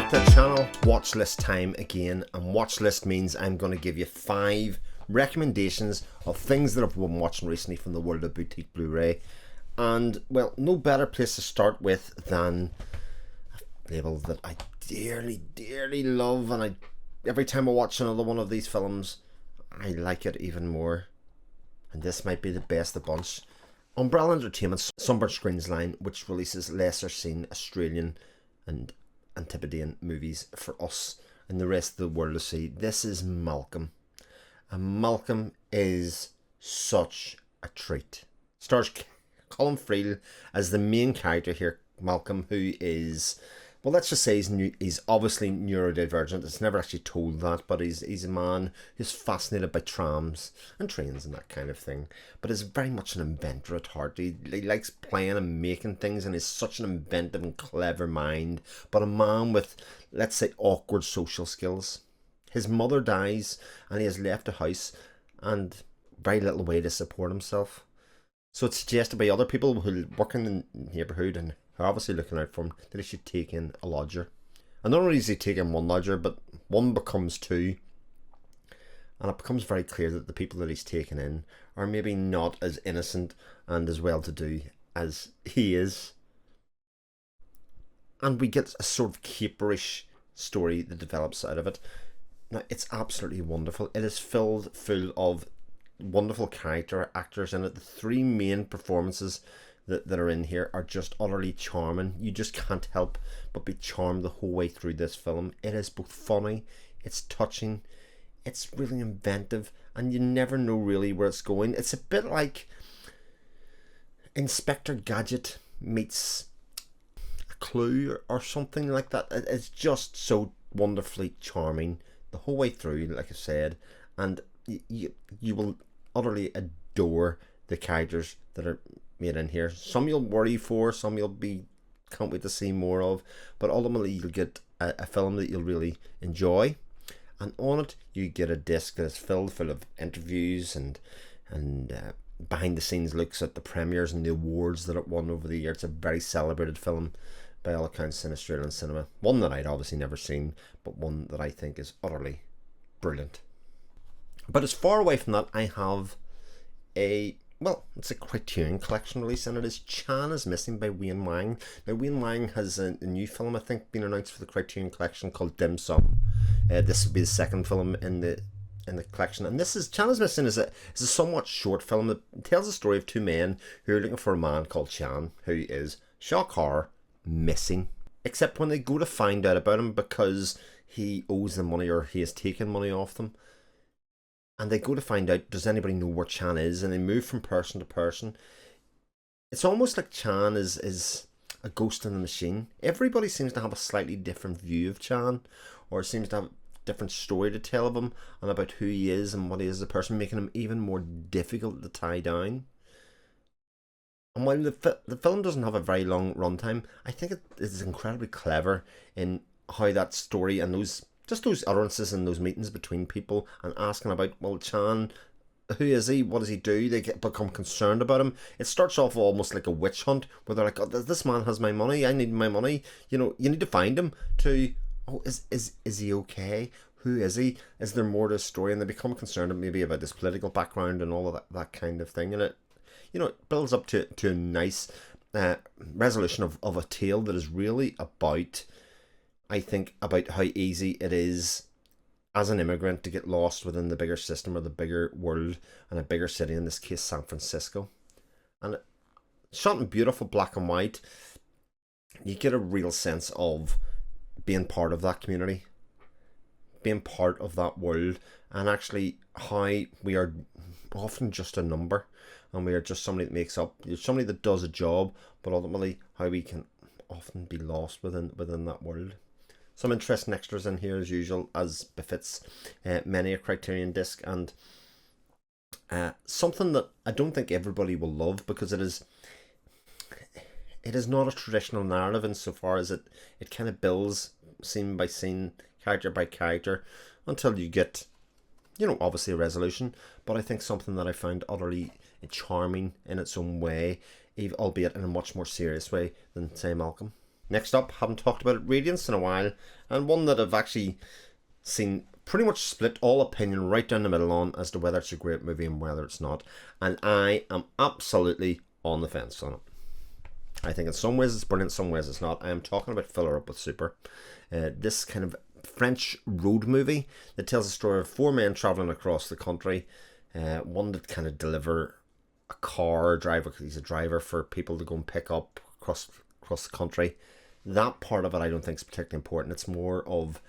back to the channel. Watch list time again, and watch list means I'm going to give you 5 recommendations of things that I've been watching recently from the world of boutique Blu-ray. And well, no better place to start with than a label that I dearly love, and every time I watch another one of these films I like it even more, and this might be the best of the bunch. Umbrella Entertainment's Sunburnt Screens line, which releases lesser seen Australian and Antipodean movies for us and the rest of the world to see. This is Malcolm, and Malcolm is such a treat. Stars Colin Friel as the main character here, Malcolm, who is, well, let's just say he's obviously neurodivergent. It's never actually told that, but he's a man who's fascinated by trams and trains and that kind of thing, but is very much an inventor at heart. He likes playing and making things, and is such an inventive and clever mind, but a man with, let's say, awkward social skills. His mother dies, and he has left the house and very little way to support himself. So it's suggested by other people who work in the neighbourhood and are obviously looking out for him that he should take in a lodger. And not only does he take in one lodger, but one becomes 2. And it becomes very clear that the people that he's taken in are maybe not as innocent and as well-to-do as he is. And we get a sort of caperish story that develops out of it. Now, it's absolutely wonderful. It is filled full of wonderful character actors in it. The 3 main performances that are in here are just utterly charming. You just can't help but be charmed the whole way through this film. It is both funny, it's touching, it's really inventive, and you never know really where it's going. It's a bit like Inspector Gadget meets a Clue or something like that. It's just so wonderfully charming the whole way through, like I said, and you will utterly adore the characters that are made in here. Some you'll worry for, some you'll can't wait to see more of, but ultimately you'll get a film that you'll really enjoy. And on it you get a disc that is filled full of interviews and behind the scenes looks at the premieres and the awards that it won over the year. It's a very celebrated film by all accounts in Australian cinema. One that I'd obviously never seen, but one that I think is utterly brilliant. But as far away from that, I have it's a Criterion collection release, and it is Chan is Missing by Wang. Now, Wang has a new film, I think, been announced for the Criterion collection called Dim Sum. This will be the second film in the collection, and this is Chan is Missing is a somewhat short film that tells the story of 2 men who are looking for a man called Chan, who is, shock horror, missing. Except when they go to find out about him, because he owes them money or he has taken money off them, and they go to find out, does anybody know where Chan is? And they move from person to person. It's almost like Chan is a ghost in the machine. Everybody seems to have a slightly different view of Chan, or seems to have a different story to tell of him and about who he is and what he is as a person, making him even more difficult to tie down. And while the film doesn't have a very long runtime, I think it is incredibly clever in how that story and those utterances and those meetings between people and asking about, well, Chan, who is he? What does he do? They become concerned about him. It starts off almost like a witch hunt where they're like, oh, this man has my money. I need my money. You know, you need to find him. To, oh, is he okay? Who is he? Is there more to his story? And they become concerned maybe about his political background and all of that kind of thing. And it, you know, it builds up to a nice resolution of a tale that is really about, I think, about how easy it is as an immigrant to get lost within the bigger system or the bigger world and a bigger city, in this case San Francisco. And shot in beautiful black and white, you get a real sense of being part of that community, being part of that world, and actually how we are often just a number, and we are just somebody that makes up, somebody that does a job, but ultimately how we can often be lost within that world. Some interesting extras in here as usual, as befits many a Criterion disc, and something that I don't think everybody will love, because it is not a traditional narrative insofar as it kind of builds scene by scene, character by character, until you get, you know, obviously a resolution. But I think something that I found utterly charming in its own way, albeit in a much more serious way than, say, Malcolm. Next up, haven't talked about it, Radiance in a while, and one that I've actually seen pretty much split all opinion right down the middle on as to whether it's a great movie and whether it's not. And I am absolutely on the fence on it. I think in some ways it's brilliant, some ways it's not. I am talking about Fill Her Up With Super. This kind of French road movie that tells the story of 4 men travelling across the country. One that kind of deliver a car driver, because he's a driver for people to go and pick up across the country. That part of it I don't think is particularly important. It's more of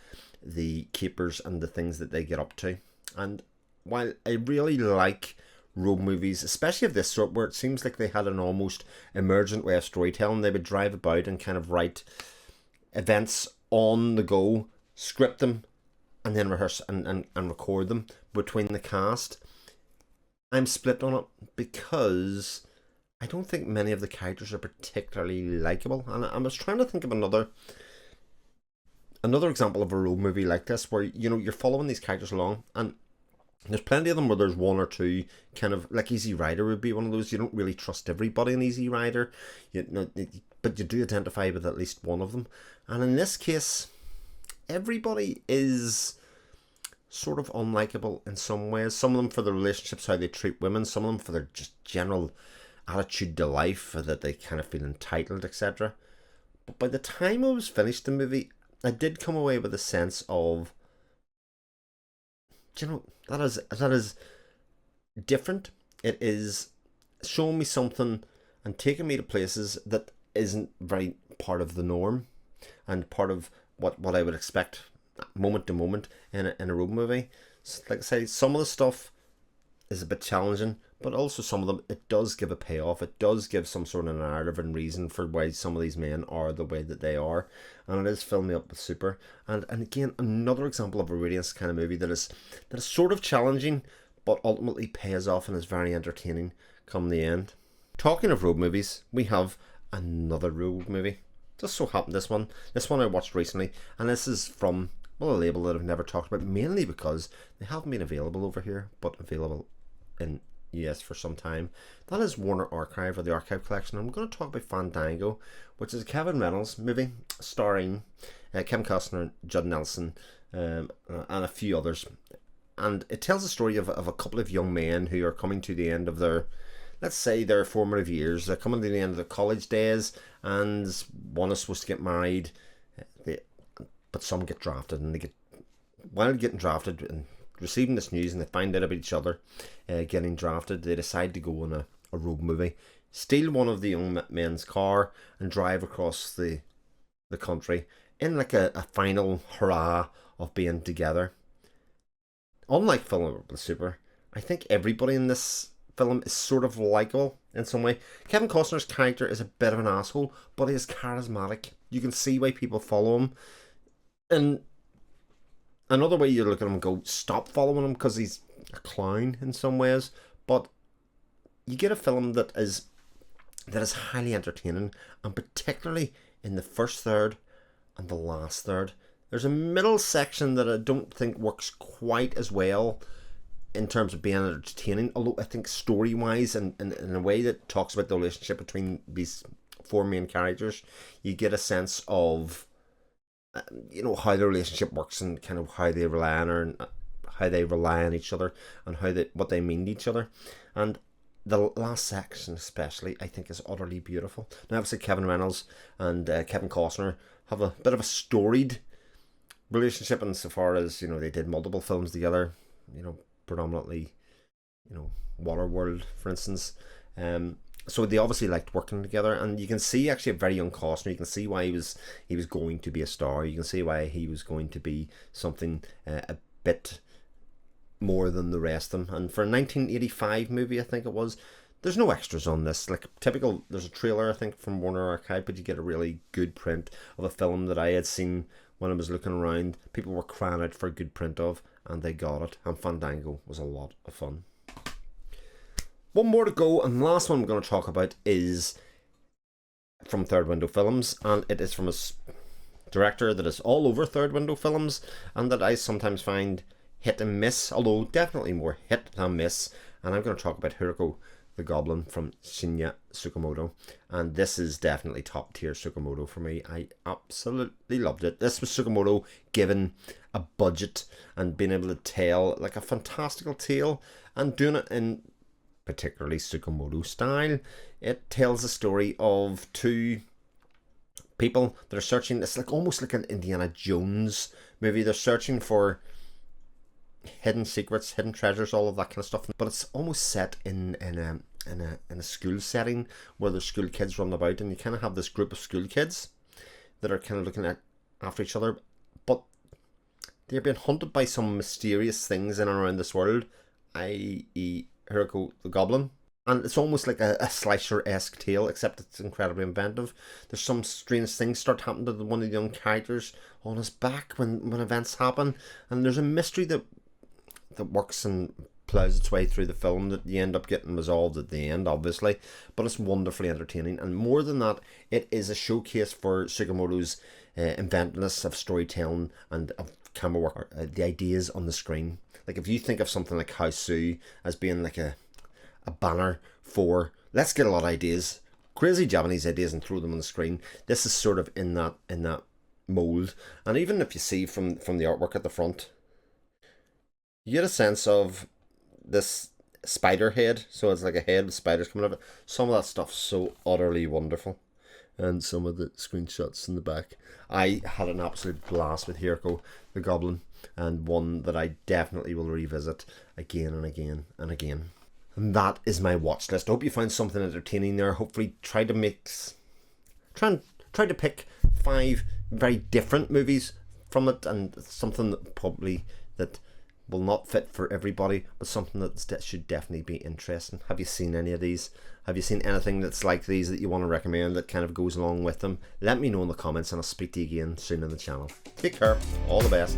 the capers and the things that they get up to. And while I really like road movies, especially of this sort, where it seems like they had an almost emergent way of storytelling, they would drive about and kind of write events on the go, script them, and then rehearse and record them between the cast. I'm split on it because I don't think many of the characters are particularly likable. And I was trying to think of another example of a road movie like this, where you're following these characters along, and there's plenty of them where there's one or two kind of like Easy Rider would be one of those. You don't really trust everybody in Easy Rider, but you do identify with at least one of them. And in this case, everybody is sort of unlikable in some ways. Some of them for their relationships, how they treat women. Some of them for their just general attitude to life, that they kind of feel entitled, etc. But by the time I was finished the movie, I did come away with a sense of, that is different. It is showing me something and taking me to places that isn't very part of the norm and part of what I would expect moment to moment in a road movie. So, like I say, some of the stuff is a bit challenging, but also some of them, it does give a payoff. It does give some sort of narrative and reason for why some of these men are the way that they are, and it is filling me up with super. And again, another example of a Radiance kind of movie that is sort of challenging, but ultimately pays off and is very entertaining come the end. Talking of road movies, we have another road movie. Just so happened this one I watched recently, and this is from a label that I've never talked about, mainly because they haven't been available over here, but available in US for some time. That is Warner Archive, or the Archive Collection. I'm going to talk about Fandango, which is a Kevin Reynolds movie starring Kim Costner, Judd Nelson, and a few others. And it tells the story of a couple of young men who are coming to the end of their, let's say, their formative years. They're coming to the end of their college days, and one is supposed to get married, but some get drafted, and while getting drafted and receiving this news, and they find out about each other getting drafted, they decide to go on a road movie, steal one of the young men's car, and drive across the country in like a final hurrah of being together. Unlike Fill Her Up With Super, I think everybody in this film is sort of likable in some way. Kevin Costner's character is a bit of an asshole, but he is charismatic. You can see why people follow him. And another way you look at him and go, stop following him, because he's a clown in some ways. But you get a film that is highly entertaining, and particularly in the first third and the last third. There's a middle section that I don't think works quite as well in terms of being entertaining, although I think story-wise and in a way that talks about the relationship between these 4 main characters, you get a sense of how the relationship works and kind of how they rely on each other and what they mean to each other. And the last section especially, I think, is utterly beautiful. Now obviously Kevin Reynolds and Kevin Costner have a bit of a storied relationship insofar as they did multiple films together, predominantly Waterworld, for instance. So they obviously liked working together, and you can see actually a very young Costner. You can see why he was going to be a star. You can see why he was going to be something a bit more than the rest of them. And for a 1985 movie, I think it was, there's no extras on this. Like typical, there's a trailer I think from Warner Archive, but you get a really good print of a film that I had seen when I was looking around. People were crying out for a good print of, and they got it. And Fandango was a lot of fun. One more to go, and the last one I'm going to talk about is from Third Window Films, and it is from a director that is all over Third Window Films, and that I sometimes find hit and miss, although definitely more hit than miss, and I'm going to talk about HIROKU the Goblin from SHINYA TSUKAMOTO, and this is definitely top tier Tsukamoto for me. I absolutely loved it. This was Tsukamoto given a budget and being able to tell like a fantastical tale and doing it in particularly Tsukamoto style. It tells the story of two people that are searching. It's like almost like an Indiana Jones movie. They're searching for hidden secrets, hidden treasures, all of that kind of stuff. But it's almost set in a school setting where there's school kids running about, and you kind of have this group of school kids that are kind of looking after each other, but they're being hunted by some mysterious things in and around this world, i.e. HIROKU the Goblin. And it's almost like a slasher-esque tale, except it's incredibly inventive. There's some strange things start happening to one of the young characters on his back when events happen, and there's a mystery that works and plows its way through the film that you end up getting resolved at the end, obviously. But it's wonderfully entertaining, and more than that, it is a showcase for Tsukamoto's inventiveness of storytelling and of camera work, the ideas on the screen. Like if you think of something like Houseu as being like a banner for let's get a lot of ideas, crazy Japanese ideas, and throw them on the screen, this is sort of in that mold. And even if you see from the artwork at the front, you get a sense of this spider head, so it's like a head with spiders coming out of it. Some of that stuff's so utterly wonderful, and some of the screenshots in the back. I had an absolute blast with HIROKU the Goblin, and one that I definitely will revisit again and again and again. And that is my watch list. I hope you found something entertaining there. Hopefully try to pick 5 very different movies from it, and something that probably that will not fit for everybody, but something that should definitely be interesting. Have you seen any of these? Have you seen anything that's like these that you want to recommend that kind of goes along with them? Let me know in the comments, and I'll speak to you again soon on the channel. Take care. All the best.